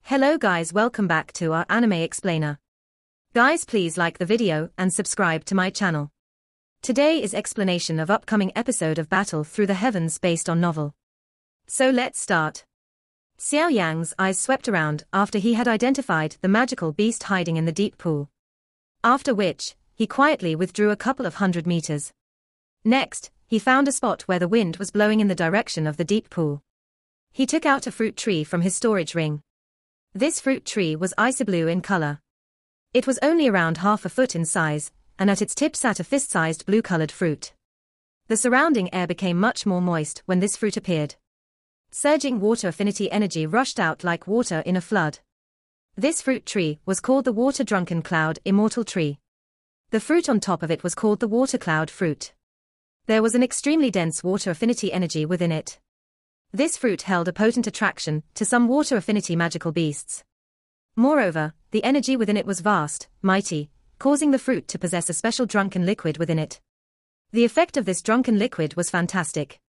Hello guys, welcome back to our anime explainer. Guys, please like the video and subscribe to my channel. Today is explanation of upcoming episode of Battle Through the Heavens based on novel. So let's start. Xiao Yan's eyes swept around after he had identified the magical beast hiding in the deep pool. After which, he quietly withdrew a couple of 100 meters. Next, he found a spot where the wind was blowing in the direction of the deep pool. He took out a fruit tree from his storage ring. This fruit tree was icy blue in color. It was only around half a foot in size, and at its tip sat a fist-sized blue-colored fruit. The surrounding air became much more moist when this fruit appeared. Surging water affinity energy rushed out like water in a flood. This fruit tree was called the water-drunken cloud immortal tree. The fruit on top of it was called the water cloud fruit. There was an extremely dense water affinity energy within it. This fruit held a potent attraction to some water affinity magical beasts. Moreover, the energy within it was vast, mighty, causing the fruit to possess a special drunken liquid within it. The effect of this drunken liquid was fantastic.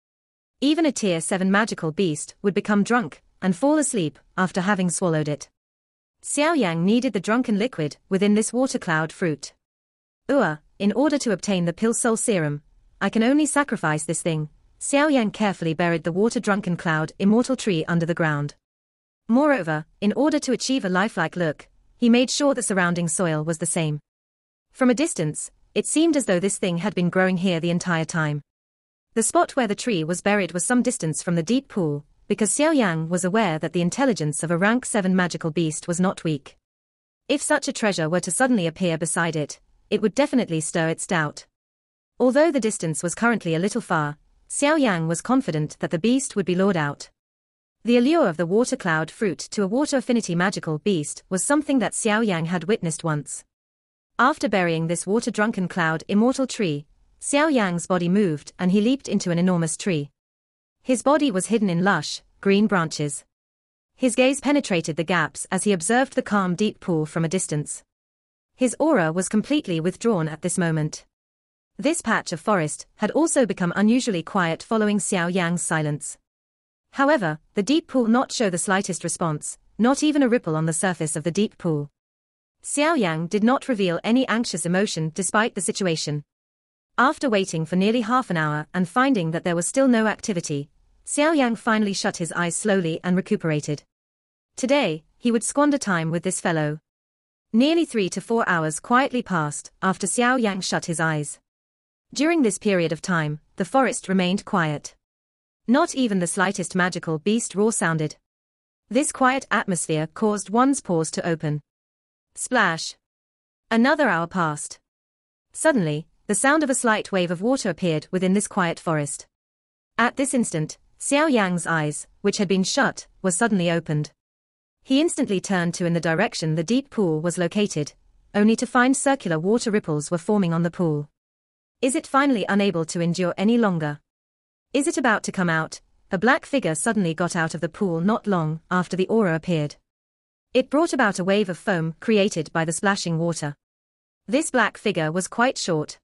Even a tier 7 magical beast would become drunk and fall asleep after having swallowed it. Xiao Yan needed the drunken liquid within this water cloud fruit. In order to obtain the pill soul serum, I can only sacrifice this thing. Xiao Yan carefully buried the water-drunken cloud immortal tree under the ground. Moreover, in order to achieve a lifelike look, he made sure the surrounding soil was the same. From a distance, it seemed as though this thing had been growing here the entire time. The spot where the tree was buried was some distance from the deep pool, because Xiao Yan was aware that the intelligence of a rank 7 magical beast was not weak. If such a treasure were to suddenly appear beside it, it would definitely stir its doubt. Although the distance was currently a little far, Xiao Yan was confident that the beast would be lured out. The allure of the water cloud fruit to a water affinity magical beast was something that Xiao Yan had witnessed once. After burying this water-drunken cloud immortal tree, Xiao Yan's body moved and he leaped into an enormous tree. His body was hidden in lush, green branches. His gaze penetrated the gaps as he observed the calm deep pool from a distance. His aura was completely withdrawn at this moment. This patch of forest had also become unusually quiet following Xiao Yan's silence. However, the deep pool not show the slightest response, not even a ripple on the surface of the deep pool. Xiao Yan did not reveal any anxious emotion despite the situation. After waiting for nearly half an hour and finding that there was still no activity, Xiao Yan finally shut his eyes slowly and recuperated. Today, he would squander time with this fellow. Nearly 3 to 4 hours quietly passed after Xiao Yan shut his eyes. During this period of time, the forest remained quiet. Not even the slightest magical beast roar sounded. This quiet atmosphere caused one's pores to open. Splash! Another hour passed. Suddenly, the sound of a slight wave of water appeared within this quiet forest. At this instant, Xiao Yan's eyes, which had been shut, were suddenly opened. He instantly turned to in the direction the deep pool was located, only to find circular water ripples were forming on the pool. Is it finally unable to endure any longer? Is it about to come out? A black figure suddenly got out of the pool not long after the aura appeared. It brought about a wave of foam created by the splashing water. This black figure was quite short.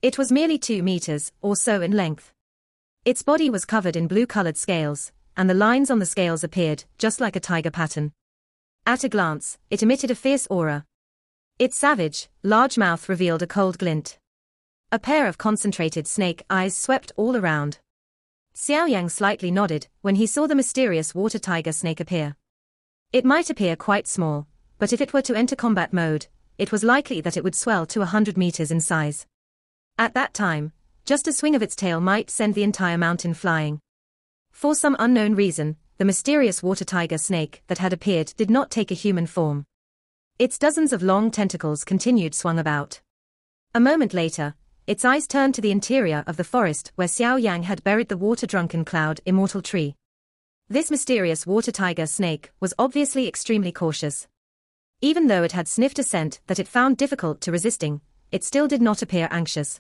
It was merely 2 meters or so in length. Its body was covered in blue-colored scales, and the lines on the scales appeared just like a tiger pattern. At a glance, it emitted a fierce aura. Its savage, large mouth revealed a cold glint. A pair of concentrated snake eyes swept all around. Xiao Yan slightly nodded when he saw the mysterious water tiger snake appear. It might appear quite small, but if it were to enter combat mode, it was likely that it would swell to 100 meters in size. At that time, just a swing of its tail might send the entire mountain flying. For some unknown reason, the mysterious water tiger snake that had appeared did not take a human form. Its dozens of long tentacles continued swung about. A moment later, its eyes turned to the interior of the forest where Xiao Yan had buried the water-drunken cloud immortal tree. This mysterious water tiger snake was obviously extremely cautious. Even though it had sniffed a scent that it found difficult to resisting, it still did not appear anxious.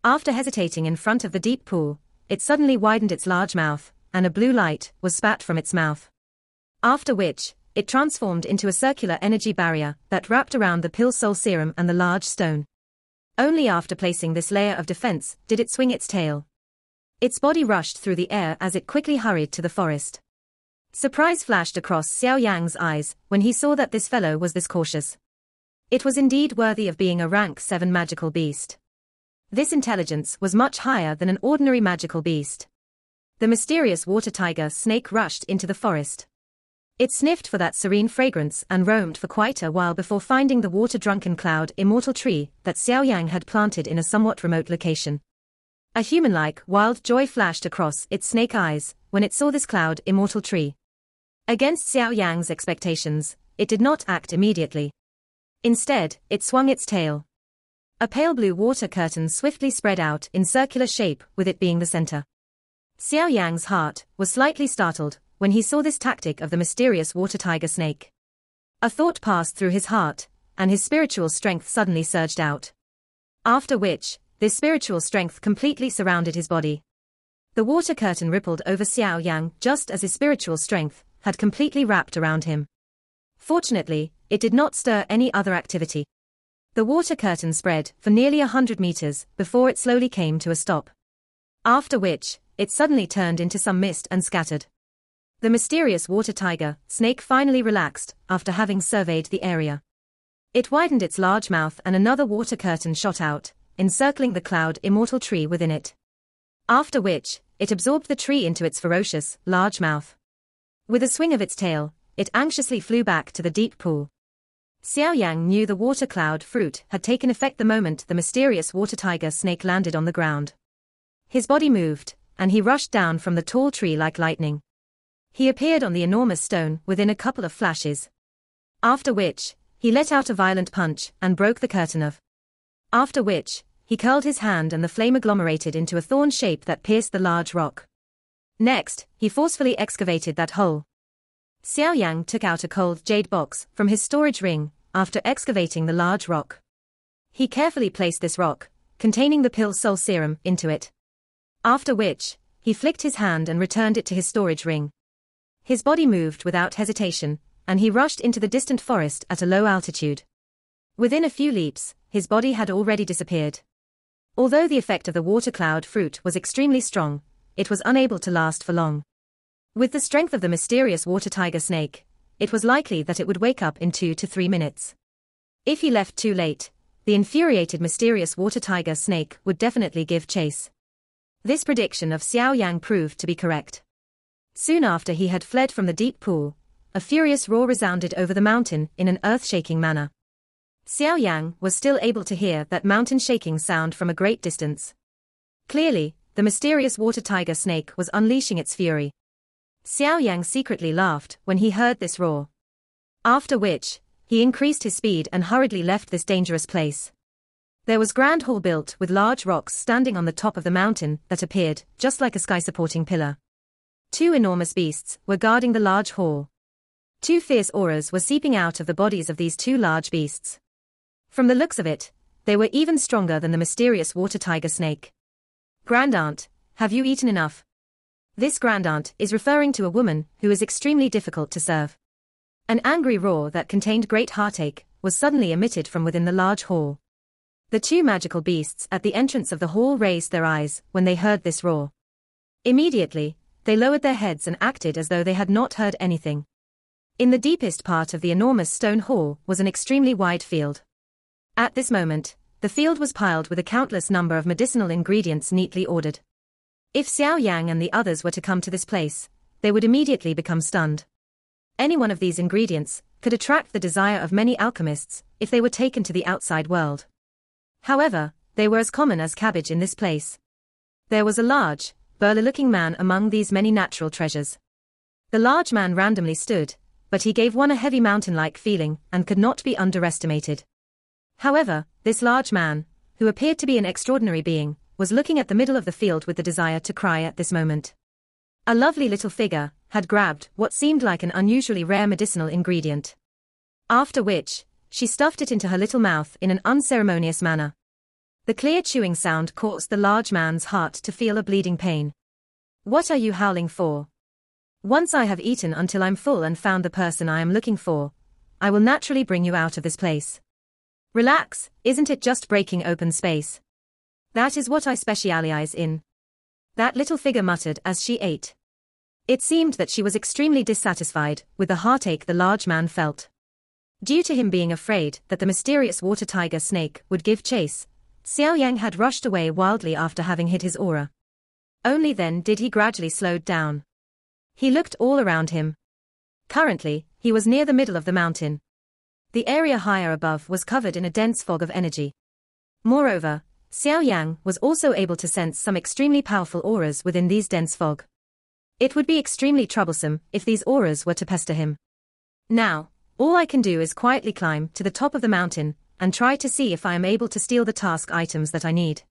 After hesitating in front of the deep pool, it suddenly widened its large mouth, and a blue light was spat from its mouth. After which, it transformed into a circular energy barrier that wrapped around the pill soul serum and the large stone. Only after placing this layer of defense did it swing its tail. Its body rushed through the air as it quickly hurried to the forest. Surprise flashed across Xiao Yang's eyes when he saw that this fellow was this cautious. It was indeed worthy of being a rank 7 magical beast. This intelligence was much higher than an ordinary magical beast. The mysterious water tiger snake rushed into the forest. It sniffed for that serene fragrance and roamed for quite a while before finding the water-drunken cloud immortal tree that Xiao Yang had planted in a somewhat remote location. A human-like wild joy flashed across its snake eyes when it saw this cloud immortal tree. Against Xiao Yang's expectations, it did not act immediately. Instead, it swung its tail. A pale blue water curtain swiftly spread out in circular shape, with it being the center. Xiao Yang's heart was slightly startled when he saw this tactic of the mysterious water tiger snake. A thought passed through his heart, and his spiritual strength suddenly surged out. After which, this spiritual strength completely surrounded his body. The water curtain rippled over Xiao Yang just as his spiritual strength had completely wrapped around him. Fortunately, it did not stir any other activity. The water curtain spread for nearly 100 meters before it slowly came to a stop. After which, it suddenly turned into some mist and scattered. The mysterious water tiger snake finally relaxed after having surveyed the area. It widened its large mouth and another water curtain shot out, encircling the cloud immortal tree within it. After which, it absorbed the tree into its ferocious, large mouth. With a swing of its tail, it anxiously flew back to the deep pool. Xiao Yang knew the water cloud fruit had taken effect the moment the mysterious water tiger snake landed on the ground. His body moved, and he rushed down from the tall tree like lightning. He appeared on the enormous stone within a couple of flashes. After which, he let out a violent punch and broke the curtain of. After which, he curled his hand and the flame agglomerated into a thorn shape that pierced the large rock. Next, he forcefully excavated that hole. Xiao Yang took out a cold jade box from his storage ring after excavating the large rock. He carefully placed this rock, containing the pill soul serum, into it. After which, he flicked his hand and returned it to his storage ring. His body moved without hesitation, and he rushed into the distant forest at a low altitude. Within a few leaps, his body had already disappeared. Although the effect of the water cloud fruit was extremely strong, it was unable to last for long. With the strength of the mysterious water tiger snake, it was likely that it would wake up in 2 to 3 minutes. If he left too late, the infuriated mysterious water tiger snake would definitely give chase. This prediction of Xiao Yang proved to be correct. Soon after he had fled from the deep pool, a furious roar resounded over the mountain in an earth-shaking manner. Xiao Yang was still able to hear that mountain-shaking sound from a great distance. Clearly, the mysterious water tiger snake was unleashing its fury. Xiao Yang secretly laughed when he heard this roar. After which, he increased his speed and hurriedly left this dangerous place. There was grand hall built with large rocks standing on the top of the mountain that appeared just like a sky-supporting pillar. 2 enormous beasts were guarding the large hall. 2 fierce auras were seeping out of the bodies of these 2 large beasts. From the looks of it, they were even stronger than the mysterious water tiger snake. Grandaunt, have you eaten enough? This grandaunt is referring to a woman who is extremely difficult to serve. An angry roar that contained great heartache was suddenly emitted from within the large hall. The 2 magical beasts at the entrance of the hall raised their eyes when they heard this roar. Immediately, they lowered their heads and acted as though they had not heard anything. In the deepest part of the enormous stone hall was an extremely wide field. At this moment, the field was piled with a countless number of medicinal ingredients neatly ordered. If Xiao Yang and the others were to come to this place, they would immediately become stunned. Any one of these ingredients could attract the desire of many alchemists if they were taken to the outside world. However, they were as common as cabbage in this place. There was a large, burly-looking man among these many natural treasures. The large man randomly stood, but he gave one a heavy mountain-like feeling and could not be underestimated. However, this large man, who appeared to be an extraordinary being, was looking at the middle of the field with the desire to cry at this moment. A lovely little figure had grabbed what seemed like an unusually rare medicinal ingredient. After which, she stuffed it into her little mouth in an unceremonious manner. The clear chewing sound caused the large man's heart to feel a bleeding pain. What are you howling for? Once I have eaten until I'm full and found the person I am looking for, I will naturally bring you out of this place. Relax, isn't it just breaking open space? That is what I specialize in. That little figure muttered as she ate. It seemed that she was extremely dissatisfied with the heartache the large man felt. Due to him being afraid that the mysterious water tiger snake would give chase, Xiao Yan had rushed away wildly after having hid his aura. Only then did he gradually slow down. He looked all around him. Currently, he was near the middle of the mountain. The area higher above was covered in a dense fog of energy. Moreover, Xiao Yan was also able to sense some extremely powerful auras within these dense fog. It would be extremely troublesome if these auras were to pester him. Now, all I can do is quietly climb to the top of the mountain and try to see if I am able to steal the task items that I need.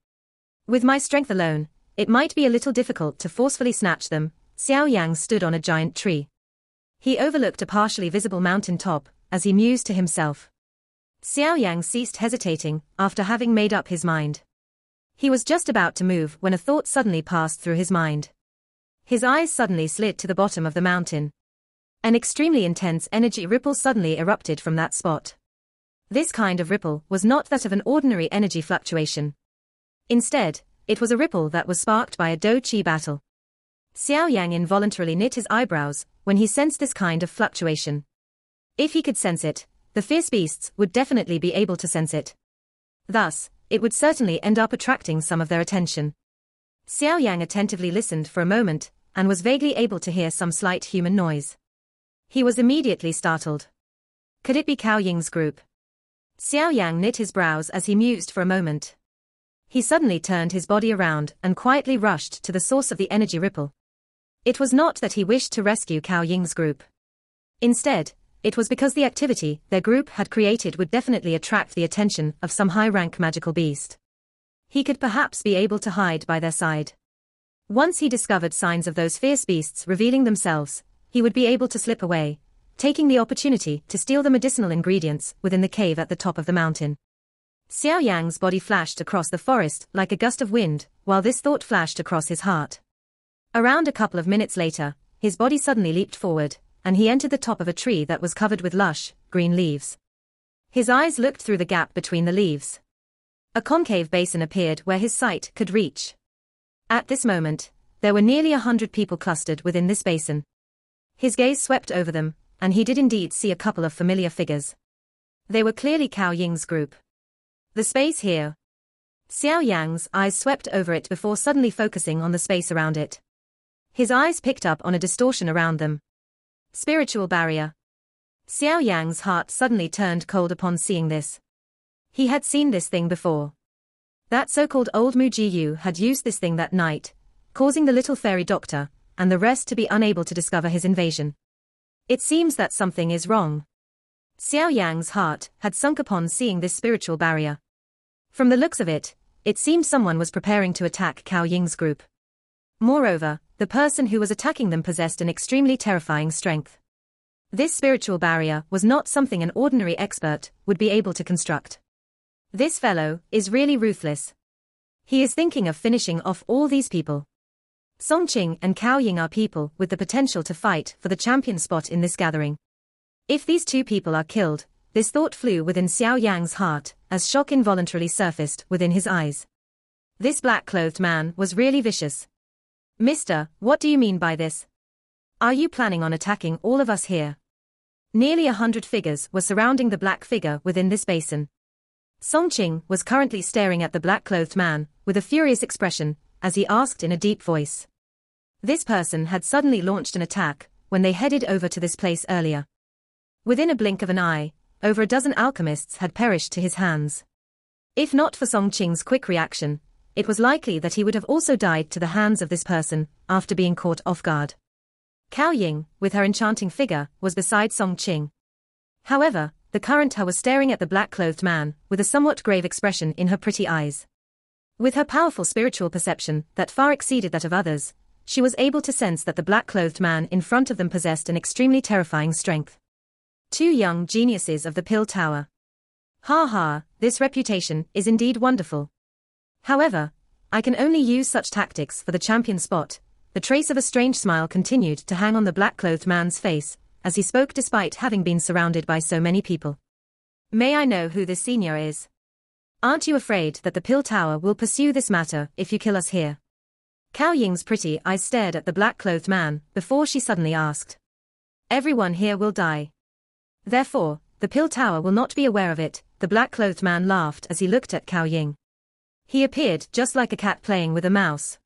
With my strength alone, it might be a little difficult to forcefully snatch them. Xiao Yang stood on a giant tree. He overlooked a partially visible mountain top as he mused to himself. Xiao Yang ceased hesitating after having made up his mind. He was just about to move when a thought suddenly passed through his mind. His eyes suddenly slid to the bottom of the mountain. An extremely intense energy ripple suddenly erupted from that spot. This kind of ripple was not that of an ordinary energy fluctuation. Instead, it was a ripple that was sparked by a Do-Chi battle. Xiao Yang involuntarily knit his eyebrows when he sensed this kind of fluctuation. If he could sense it, the fierce beasts would definitely be able to sense it. Thus, it would certainly end up attracting some of their attention. Xiao Yang attentively listened for a moment and was vaguely able to hear some slight human noise. He was immediately startled. Could it be Cao Ying's group? Xiao Yang knit his brows as he mused for a moment. He suddenly turned his body around and quietly rushed to the source of the energy ripple. It was not that he wished to rescue Cao Ying's group. Instead, it was because the activity their group had created would definitely attract the attention of some high-rank magical beast. He could perhaps be able to hide by their side. Once he discovered signs of those fierce beasts revealing themselves, he would be able to slip away, taking the opportunity to steal the medicinal ingredients within the cave at the top of the mountain. Xiao Yang's body flashed across the forest like a gust of wind, while this thought flashed across his heart. Around a couple of minutes later, his body suddenly leaped forward, and he entered the top of a tree that was covered with lush, green leaves. His eyes looked through the gap between the leaves. A concave basin appeared where his sight could reach. At this moment, there were nearly 100 people clustered within this basin. His gaze swept over them, and he did indeed see a couple of familiar figures. They were clearly Cao Ying's group. The space here. Xiao Yang's eyes swept over it before suddenly focusing on the space around it. His eyes picked up on a distortion around them. Spiritual barrier. Xiao Yang's heart suddenly turned cold upon seeing this. He had seen this thing before. That so-called old Mujiyu had used this thing that night, causing the little fairy doctor and the rest to be unable to discover his invasion. It seems that something is wrong. Xiao Yang's heart had sunk upon seeing this spiritual barrier. From the looks of it, it seemed someone was preparing to attack Cao Ying's group. Moreover, the person who was attacking them possessed an extremely terrifying strength. This spiritual barrier was not something an ordinary expert would be able to construct. This fellow is really ruthless. He is thinking of finishing off all these people. Song Qing and Cao Ying are people with the potential to fight for the champion spot in this gathering. If these two people are killed, this thought flew within Xiao Yang's heart, as shock involuntarily surfaced within his eyes. This black-clothed man was really vicious. Mister, what do you mean by this? Are you planning on attacking all of us here? Nearly 100 figures were surrounding the black figure within this basin. Song Qing was currently staring at the black-clothed man, with a furious expression, as he asked in a deep voice. This person had suddenly launched an attack when they headed over to this place earlier. Within a blink of an eye, over a dozen alchemists had perished to his hands. If not for Song Qing's quick reaction, it was likely that he would have also died to the hands of this person, after being caught off guard. Cao Ying, with her enchanting figure, was beside Song Qing. However, the current her was staring at the black-clothed man, with a somewhat grave expression in her pretty eyes. With her powerful spiritual perception that far exceeded that of others, she was able to sense that the black-clothed man in front of them possessed an extremely terrifying strength. Two young geniuses of the Pill Tower. Ha ha, this reputation is indeed wonderful. However, I can only use such tactics for the champion spot. The trace of a strange smile continued to hang on the black-clothed man's face, as he spoke despite having been surrounded by so many people. May I know who this senior is? Aren't you afraid that the Pill Tower will pursue this matter if you kill us here? Xiao Ying's pretty eyes stared at the black-clothed man before she suddenly asked. Everyone here will die. Therefore, the pill tower will not be aware of it, the black-clothed man laughed as he looked at Xiao Ying. He appeared just like a cat playing with a mouse.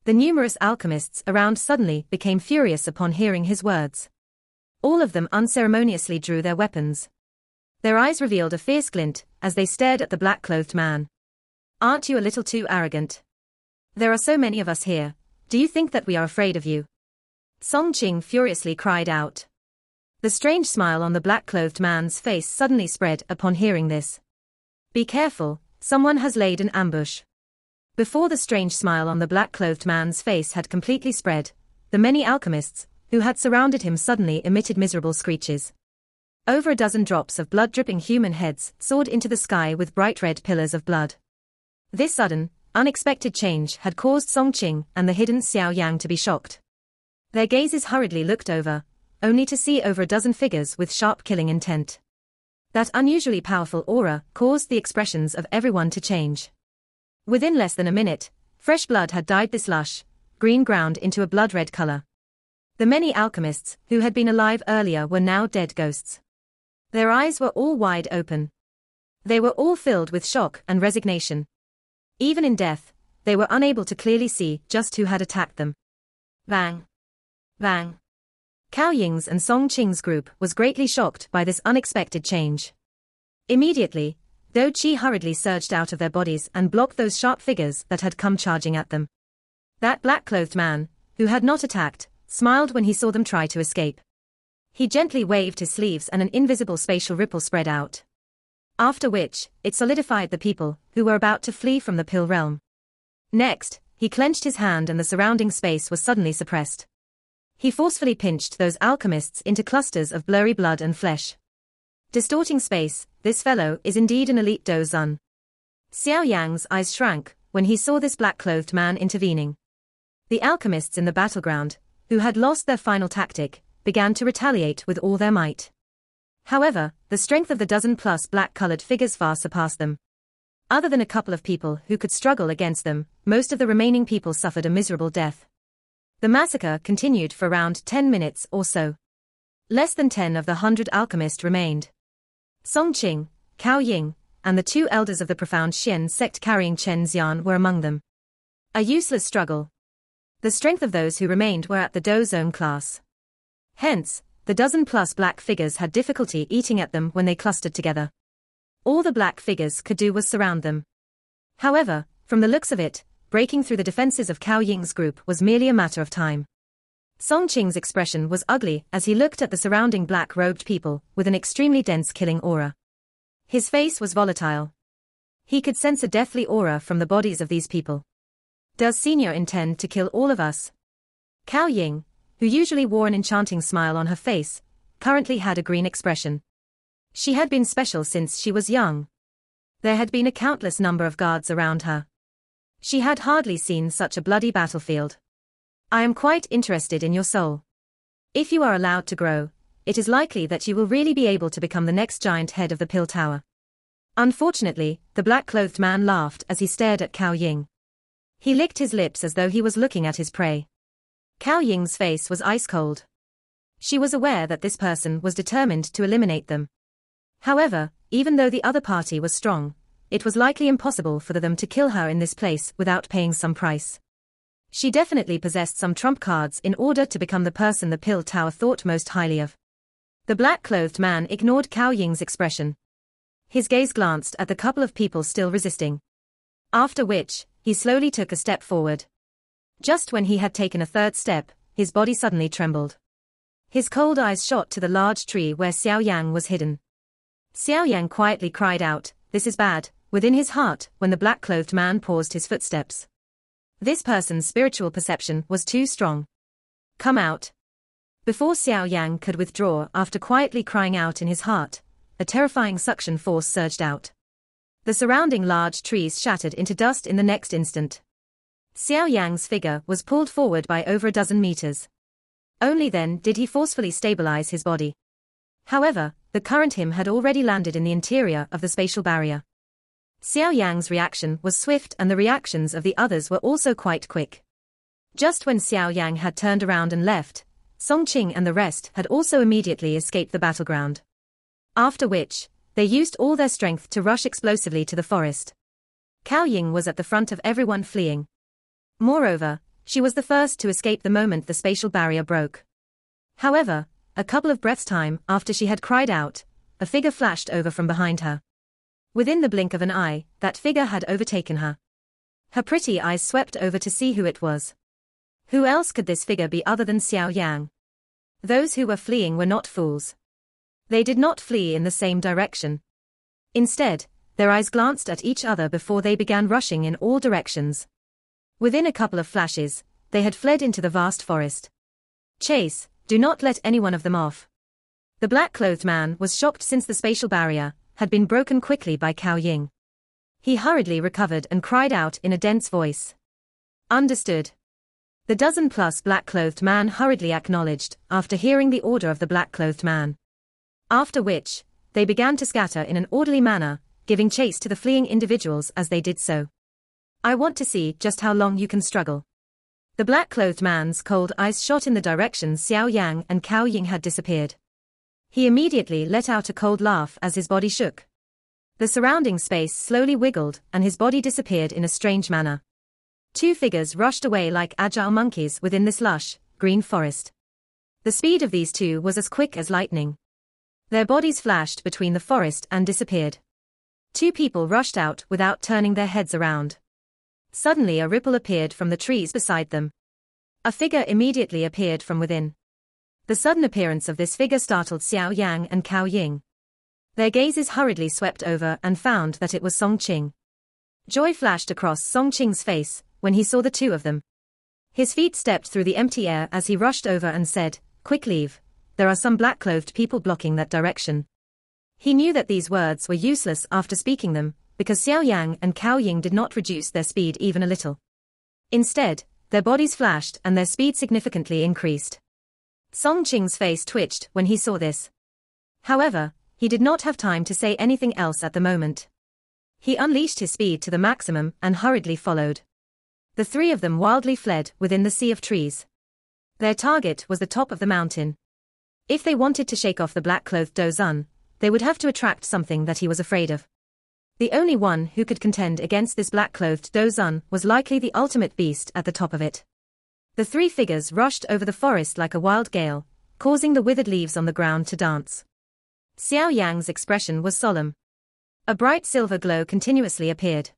The numerous alchemists around suddenly became furious upon hearing his words. All of them unceremoniously drew their weapons. Their eyes revealed a fierce glint as they stared at the black-clothed man. Aren't you a little too arrogant? There are so many of us here, do you think that we are afraid of you? Song Qing furiously cried out. The strange smile on the black-clothed man's face suddenly spread upon hearing this. Be careful, someone has laid an ambush. Before the strange smile on the black-clothed man's face had completely spread, the many alchemists who had surrounded him suddenly emitted miserable screeches. Over a dozen drops of blood-dripping human heads soared into the sky with bright red pillars of blood. This sudden, unexpected change had caused Song Qing and the hidden Xiao Yan to be shocked. Their gazes hurriedly looked over, only to see over a dozen figures with sharp killing intent. That unusually powerful aura caused the expressions of everyone to change. Within less than a minute, fresh blood had dyed this lush, green ground into a blood-red color. The many alchemists who had been alive earlier were now dead ghosts. Their eyes were all wide open. They were all filled with shock and resignation. Even in death, they were unable to clearly see just who had attacked them. Bang! Bang! Xiao Ying's and Song Qing's group was greatly shocked by this unexpected change. Immediately, Do Qi hurriedly surged out of their bodies and blocked those sharp figures that had come charging at them. That black-clothed man, who had not attacked, smiled when he saw them try to escape. He gently waved his sleeves and an invisible spatial ripple spread out. After which, it solidified the people who were about to flee from the pill realm. Next, he clenched his hand and the surrounding space was suddenly suppressed. He forcefully pinched those alchemists into clusters of blurry blood and flesh. Distorting space, this fellow is indeed an elite Do Zun. Xiao Yang's eyes shrank when he saw this black-clothed man intervening. The alchemists in the battleground, who had lost their final tactic, began to retaliate with all their might. However, the strength of the dozen-plus black-colored figures far surpassed them. Other than a couple of people who could struggle against them, most of the remaining people suffered a miserable death. The massacre continued for around 10 minutes or so. Less than 10 of the 100 alchemists remained. Song Qing, Xiao Ying, and the two elders of the profound Xian sect carrying Chen Xian were among them. A useless struggle. The strength of those who remained were at the Do Zone class. Hence, the dozen-plus black figures had difficulty eating at them when they clustered together. All the black figures could do was surround them. However, from the looks of it, breaking through the defenses of Xiao Ying's group was merely a matter of time. Song Qing's expression was ugly as he looked at the surrounding black-robed people with an extremely dense killing aura. His face was volatile. He could sense a deathly aura from the bodies of these people. Does Senior intend to kill all of us? Xiao Ying, who usually wore an enchanting smile on her face, currently had a green expression. She had been special since she was young. There had been a countless number of guards around her. She had hardly seen such a bloody battlefield. I am quite interested in your soul. If you are allowed to grow, it is likely that you will really be able to become the next giant head of the pill tower. Unfortunately, the black-clothed man laughed as he stared at Xiao Ying. He licked his lips as though he was looking at his prey. Xiao Ying's face was ice-cold. She was aware that this person was determined to eliminate them. However, even though the other party was strong, it was likely impossible for them to kill her in this place without paying some price. She definitely possessed some trump cards in order to become the person the pill tower thought most highly of. The black-clothed man ignored Xiao Ying's expression. His gaze glanced at the couple of people still resisting. After which, he slowly took a step forward. Just when he had taken a third step, his body suddenly trembled. His cold eyes shot to the large tree where Xiao Yan was hidden. Xiao Yan quietly cried out, "This is bad," within his heart when the black-clothed man paused his footsteps. This person's spiritual perception was too strong. "Come out." Before Xiao Yan could withdraw after quietly crying out in his heart, a terrifying suction force surged out. The surrounding large trees shattered into dust in the next instant. Xiao Yang's figure was pulled forward by over a dozen meters. Only then did he forcefully stabilize his body. However, the current him had already landed in the interior of the spatial barrier. Xiao Yang's reaction was swift and the reactions of the others were also quite quick. Just when Xiao Yang had turned around and left, Song Qing and the rest had also immediately escaped the battleground. After which, they used all their strength to rush explosively to the forest. Cao Ying was at the front of everyone fleeing. Moreover, she was the first to escape the moment the spatial barrier broke. However, a couple of breaths' time after she had cried out, a figure flashed over from behind her. Within the blink of an eye, that figure had overtaken her. Her pretty eyes swept over to see who it was. Who else could this figure be other than Xiao Yang? Those who were fleeing were not fools. They did not flee in the same direction. Instead, their eyes glanced at each other before they began rushing in all directions. Within a couple of flashes, they had fled into the vast forest. Chase, do not let any one of them off. The black-clothed man was shocked since the spatial barrier had been broken quickly by Cao Ying. He hurriedly recovered and cried out in a dense voice. Understood. The dozen-plus black-clothed man hurriedly acknowledged after hearing the order of the black-clothed man. After which, they began to scatter in an orderly manner, giving chase to the fleeing individuals as they did so. I want to see just how long you can struggle. The black-clothed man's cold eyes shot in the direction Xiao Yang and Cao Ying had disappeared. He immediately let out a cold laugh as his body shook. The surrounding space slowly wiggled and his body disappeared in a strange manner. Two figures rushed away like agile monkeys within this lush, green forest. The speed of these two was as quick as lightning. Their bodies flashed between the forest and disappeared. Two people rushed out without turning their heads around. Suddenly a ripple appeared from the trees beside them. A figure immediately appeared from within. The sudden appearance of this figure startled Xiao Yang and Cao Ying. Their gazes hurriedly swept over and found that it was Song Qing. Joy flashed across Song Qing's face when he saw the two of them. His feet stepped through the empty air as he rushed over and said, "Quick leave, there are some black-clothed people blocking that direction." He knew that these words were useless after speaking them, because Xiao Yang and Cao Ying did not reduce their speed even a little. Instead, their bodies flashed and their speed significantly increased. Song Qing's face twitched when he saw this. However, he did not have time to say anything else at the moment. He unleashed his speed to the maximum and hurriedly followed. The three of them wildly fled within the sea of trees. Their target was the top of the mountain. If they wanted to shake off the black-clothed Dozun, they would have to attract something that he was afraid of. The only one who could contend against this black-clothed Dozun was likely the ultimate beast at the top of it. The three figures rushed over the forest like a wild gale, causing the withered leaves on the ground to dance. Xiao Yang's expression was solemn. A bright silver glow continuously appeared.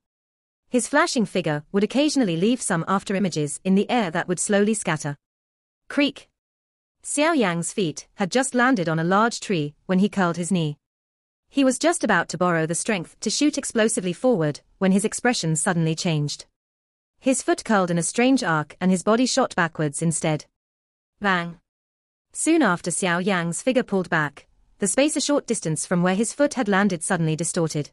His flashing figure would occasionally leave some after-images in the air that would slowly scatter. Creak! Xiao Yang's feet had just landed on a large tree when he curled his knee. He was just about to borrow the strength to shoot explosively forward when his expression suddenly changed. His foot curled in a strange arc and his body shot backwards instead. Bang! Soon after Xiao Yang's figure pulled back, the space a short distance from where his foot had landed suddenly distorted.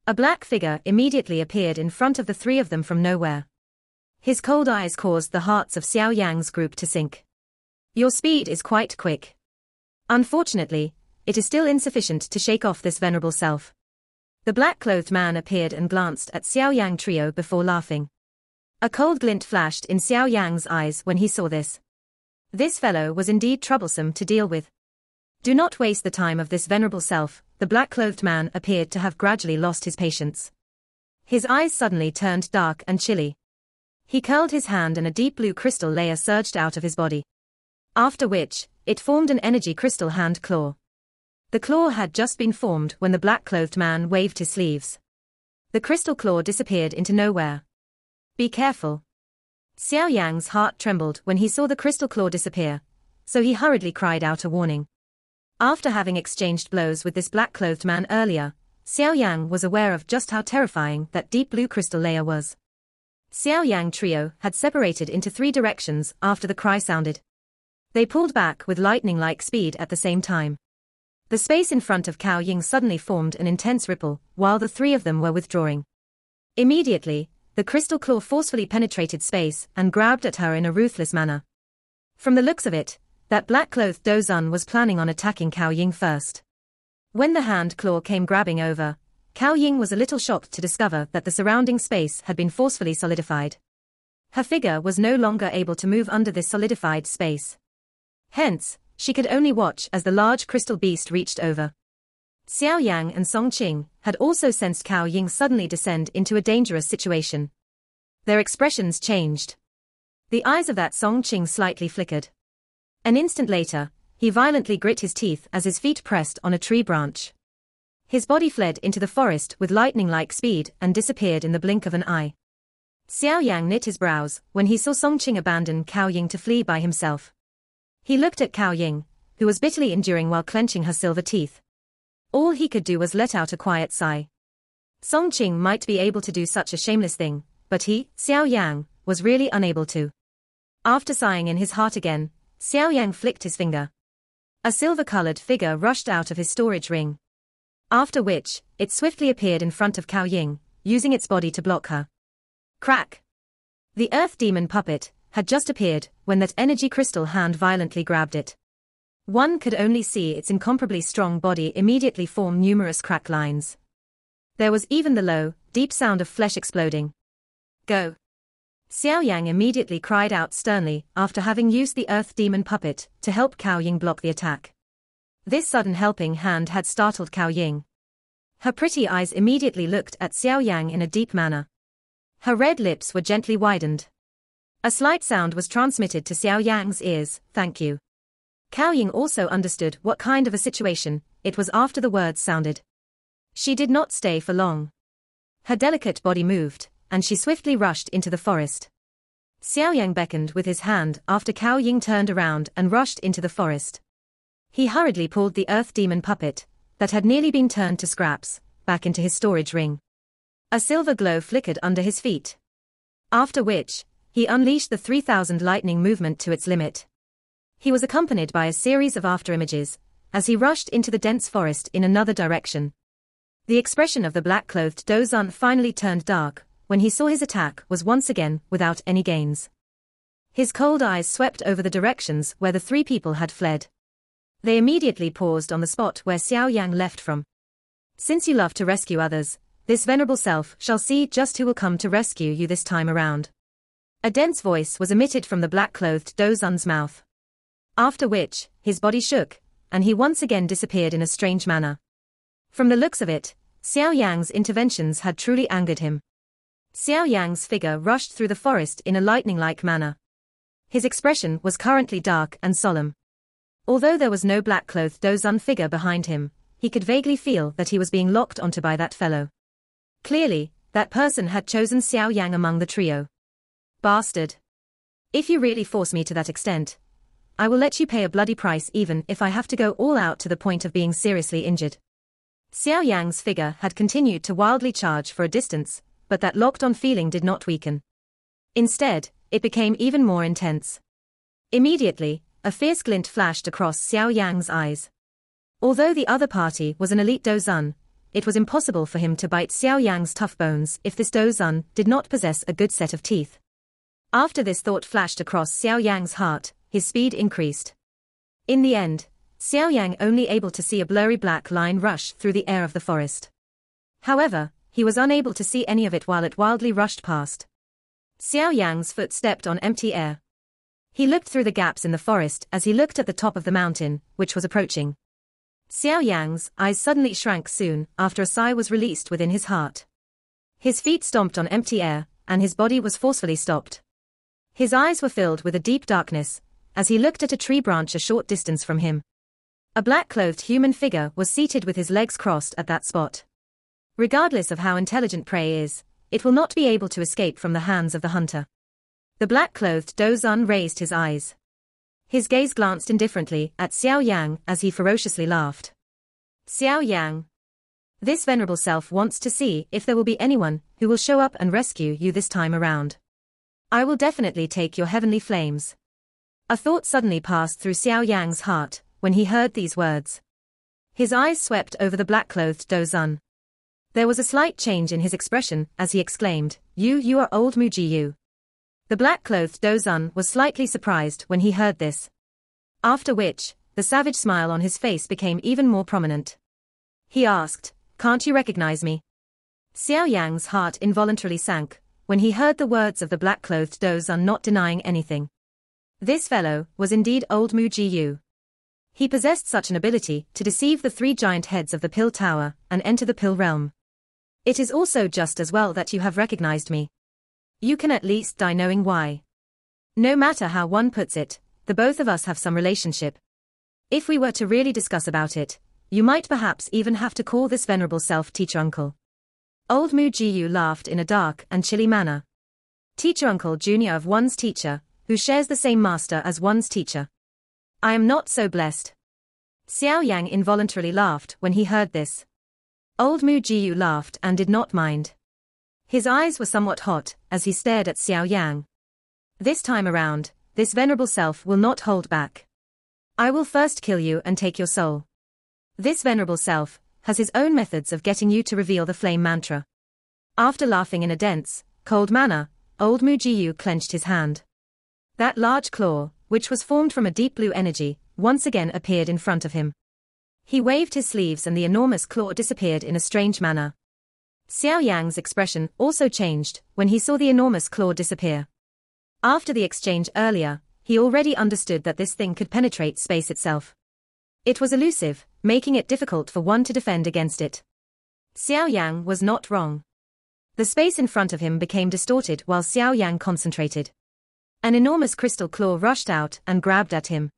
A black figure immediately appeared in front of the three of them from nowhere. His cold eyes caused the hearts of Xiao Yang's group to sink. Your speed is quite quick. Unfortunately, it is still insufficient to shake off this venerable self. The black-clothed man appeared and glanced at Xiao Yang trio before laughing. A cold glint flashed in Xiao Yang's eyes when he saw this. This fellow was indeed troublesome to deal with. Do not waste the time of this venerable self. The black-clothed man appeared to have gradually lost his patience. His eyes suddenly turned dark and chilly. He curled his hand and a deep blue crystal layer surged out of his body. After which, it formed an energy crystal hand claw. The claw had just been formed when the black-clothed man waved his sleeves. The crystal claw disappeared into nowhere. Be careful. Xiao Yang's heart trembled when he saw the crystal claw disappear, so he hurriedly cried out a warning. After having exchanged blows with this black-clothed man earlier, Xiao Yang was aware of just how terrifying that deep blue crystal layer was. Xiao Yang trio had separated into three directions after the cry sounded. They pulled back with lightning-like speed at the same time. The space in front of Cao Ying suddenly formed an intense ripple, while the three of them were withdrawing. Immediately, the crystal claw forcefully penetrated space and grabbed at her in a ruthless manner. From the looks of it, that black-clothed Dozun was planning on attacking Cao Ying first. When the hand claw came grabbing over, Cao Ying was a little shocked to discover that the surrounding space had been forcefully solidified. Her figure was no longer able to move under this solidified space. Hence, she could only watch as the large crystal beast reached over. Xiao Yan and Song Qing had also sensed Cao Ying suddenly descend into a dangerous situation. Their expressions changed. The eyes of that Song Qing slightly flickered. An instant later, he violently grit his teeth as his feet pressed on a tree branch. His body fled into the forest with lightning-like speed and disappeared in the blink of an eye. Xiao Yang knit his brows when he saw Song Qing abandon Cao Ying to flee by himself. He looked at Cao Ying, who was bitterly enduring while clenching her silver teeth. All he could do was let out a quiet sigh. Song Qing might be able to do such a shameless thing, but he, Xiao Yang, was really unable to. After sighing in his heart again, Xiao Yang flicked his finger. A silver-colored figure rushed out of his storage ring. After which, it swiftly appeared in front of Cao Ying, using its body to block her. Crack! The earth demon puppet had just appeared when that energy crystal hand violently grabbed it. One could only see its incomparably strong body immediately form numerous crack lines. There was even the low, deep sound of flesh exploding. Go! Xiao Yang immediately cried out sternly after having used the earth demon puppet to help Cao Ying block the attack. This sudden helping hand had startled Cao Ying. Her pretty eyes immediately looked at Xiao Yang in a deep manner. Her red lips were gently widened. A slight sound was transmitted to Xiao Yang's ears, "Thank you." Cao Ying also understood what kind of a situation it was after the words sounded. She did not stay for long. Her delicate body moved, and she swiftly rushed into the forest. Xiao Yang beckoned with his hand after Cao Ying turned around and rushed into the forest. He hurriedly pulled the earth demon puppet, that had nearly been turned to scraps, back into his storage ring. A silver glow flickered under his feet. After which, he unleashed the 3000 lightning movement to its limit. He was accompanied by a series of afterimages, as he rushed into the dense forest in another direction. The expression of the black-clothed Dozan finally turned dark, when he saw his attack was once again without any gains. His cold eyes swept over the directions where the three people had fled. They immediately paused on the spot where Xiao Yang left from. "Since you love to rescue others, this venerable self shall see just who will come to rescue you this time around." A dense voice was emitted from the black-clothed Dozan's mouth. After which, his body shook, and he once again disappeared in a strange manner. From the looks of it, Xiao Yang's interventions had truly angered him. Xiao Yang's figure rushed through the forest in a lightning-like manner. His expression was currently dark and solemn. Although there was no black-clothed Dozan figure behind him, he could vaguely feel that he was being locked onto by that fellow. Clearly, that person had chosen Xiao Yang among the trio. "Bastard. If you really force me to that extent, I will let you pay a bloody price even if I have to go all out to the point of being seriously injured." Xiao Yang's figure had continued to wildly charge for a distance, but that locked-on feeling did not weaken. Instead, it became even more intense. Immediately, a fierce glint flashed across Xiao Yang's eyes. Although the other party was an elite Dozan, it was impossible for him to bite Xiao Yang's tough bones if this Dozan did not possess a good set of teeth. After this thought flashed across Xiao Yang's heart, his speed increased. In the end, Xiao Yang only able to see a blurry black line rush through the air of the forest. However, he was unable to see any of it while it wildly rushed past. Xiao Yang's foot stepped on empty air. He looked through the gaps in the forest as he looked at the top of the mountain, which was approaching. Xiao Yang's eyes suddenly shrank soon after a sigh was released within his heart. His feet stomped on empty air, and his body was forcefully stopped. His eyes were filled with a deep darkness, as he looked at a tree branch a short distance from him. A black-clothed human figure was seated with his legs crossed at that spot. Regardless of how intelligent prey is, it will not be able to escape from the hands of the hunter. The black-clothed Dozan raised his eyes. His gaze glanced indifferently at Xiao Yang as he ferociously laughed. "Xiao Yang. This venerable self wants to see if there will be anyone who will show up and rescue you this time around. I will definitely take your heavenly flames." A thought suddenly passed through Xiao Yang's heart when he heard these words. His eyes swept over the black-clothed Dozan. There was a slight change in his expression as he exclaimed, You are old Muji you." The black-clothed Dozan was slightly surprised when he heard this. After which, the savage smile on his face became even more prominent. He asked, "Can't you recognize me?" Xiao Yang's heart involuntarily sank, when he heard the words of the black-clothed Dozun, not denying anything. This fellow was indeed old Mu Jiyu. He possessed such an ability to deceive the three giant heads of the Pill Tower and enter the Pill Realm. It is also just as well that you have recognized me. You can at least die knowing why. No matter how one puts it, the both of us have some relationship. If we were to really discuss about it, you might perhaps even have to call this venerable self-teacher uncle. Old Mu Jiyu laughed in a dark and chilly manner. Teacher uncle junior of one's teacher, who shares the same master as one's teacher. I am not so blessed. Xiao Yan involuntarily laughed when he heard this. Old Mu Jiyu laughed and did not mind. His eyes were somewhat hot as he stared at Xiao Yan. This time around, this venerable self will not hold back. I will first kill you and take your soul. This venerable self has his own methods of getting you to reveal the flame mantra. After laughing in a dense, cold manner, old Mu Jiyu clenched his hand. That large claw, which was formed from a deep blue energy, once again appeared in front of him. He waved his sleeves and the enormous claw disappeared in a strange manner. Xiao Yang's expression also changed when he saw the enormous claw disappear. After the exchange earlier, he already understood that this thing could penetrate space itself. It was elusive, making it difficult for one to defend against it. Xiao Yang was not wrong. The space in front of him became distorted while Xiao Yang concentrated. An enormous crystal claw rushed out and grabbed at him.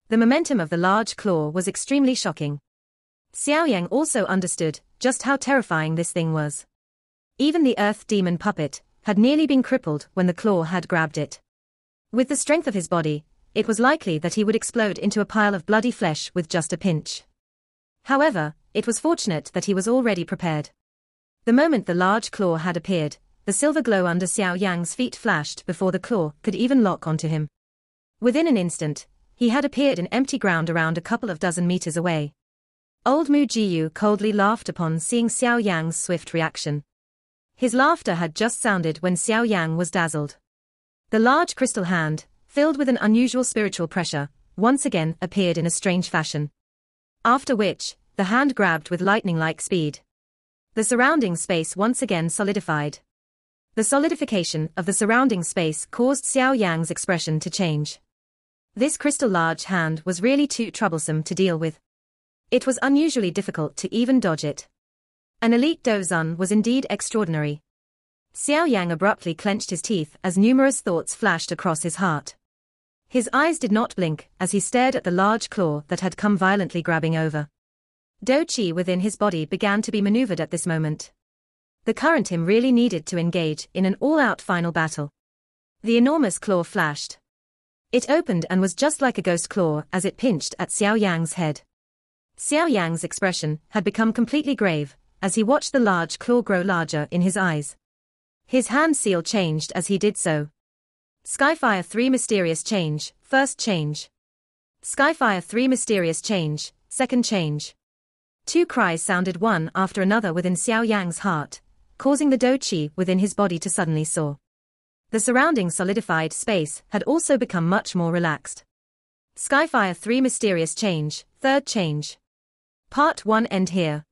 The momentum of the large claw was extremely shocking. Xiao Yang also understood just how terrifying this thing was. Even the earth demon puppet had nearly been crippled when the claw had grabbed it. With the strength of his body, it was likely that he would explode into a pile of bloody flesh with just a pinch. However, it was fortunate that he was already prepared. The moment the large claw had appeared, the silver glow under Xiao Yang's feet flashed before the claw could even lock onto him. Within an instant, he had appeared in empty ground around a couple of dozen meters away. Old Mu Jiyu coldly laughed upon seeing Xiao Yang's swift reaction. His laughter had just sounded when Xiao Yang was dazzled. The large crystal hand, filled with an unusual spiritual pressure, once again appeared in a strange fashion. After which, the hand grabbed with lightning-like speed. The surrounding space once again solidified. The solidification of the surrounding space caused Xiao Yang's expression to change. This crystal large hand was really too troublesome to deal with. It was unusually difficult to even dodge it. An elite Dozun was indeed extraordinary. Xiao Yang abruptly clenched his teeth as numerous thoughts flashed across his heart. His eyes did not blink as he stared at the large claw that had come violently grabbing over. Do Qi within his body began to be maneuvered at this moment. The current him really needed to engage in an all-out final battle. The enormous claw flashed. It opened and was just like a ghost claw as it pinched at Xiao Yang's head. Xiao Yang's expression had become completely grave as he watched the large claw grow larger in his eyes. His hand seal changed as he did so. Skyfire 3 mysterious change, first change. Skyfire 3 mysterious change, second change. Two cries sounded one after another within Xiao Yang's heart, causing the Do Qi within his body to suddenly soar. The surrounding solidified space had also become much more relaxed. Skyfire 3 mysterious change, third change. Part 1 end here.